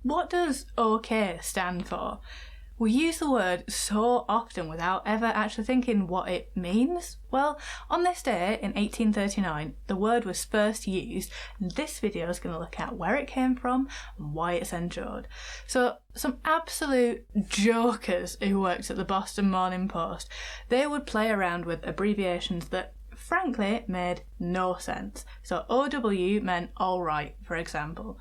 what does OK stand for? We use the word so often without ever actually thinking what it means. Well, on this day in 1839, the word was first used, and this video is going to look at where it came from and why it's endured. So, some absolute jokers who worked at the Boston Morning Post, they would play around with abbreviations that frankly made no sense. So OW meant alright, for example.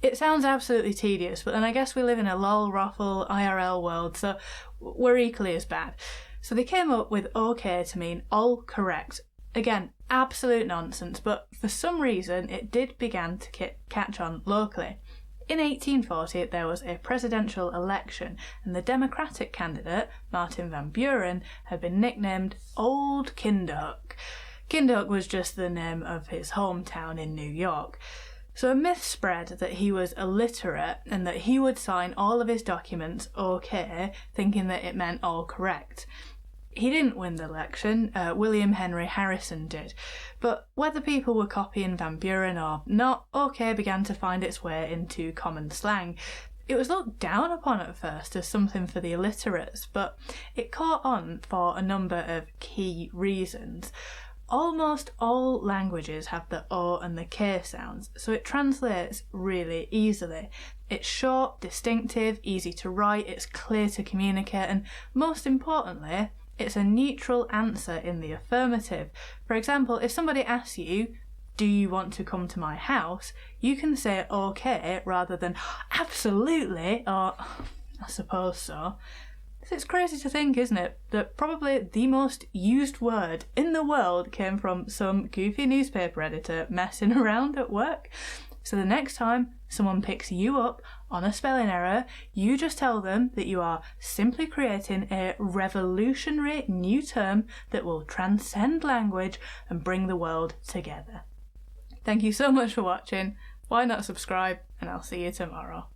It sounds absolutely tedious, but then I guess we live in a lol raffle IRL world, so we're equally as bad. So they came up with OK to mean all correct. Again, absolute nonsense, but for some reason it did begin to catch on locally. In 1840 there was a presidential election, and the Democratic candidate, Martin Van Buren, had been nicknamed Old Kinderhook. Kinderhook was just the name of his hometown in New York. So a myth spread that he was illiterate and that he would sign all of his documents OK, thinking that it meant all correct. He didn't win the election, William Henry Harrison did, but whether people were copying Van Buren or not, OK began to find its way into common slang. It was looked down upon at first as something for the illiterates, but it caught on for a number of key reasons. Almost all languages have the O and the K sounds, so it translates really easily. It's short, distinctive, easy to write, it's clear to communicate, and most importantly, it's a neutral answer in the affirmative. For example, if somebody asks you, "Do you want to come to my house?" you can say OK rather than absolutely or I suppose so. It's crazy to think, isn't it, that probably the most used word in the world came from some goofy newspaper editor messing around at work. So the next time someone picks you up on a spelling error, you just tell them that you are simply creating a revolutionary new term that will transcend language and bring the world together. Thank you so much for watching. Why not subscribe? And I'll see you tomorrow.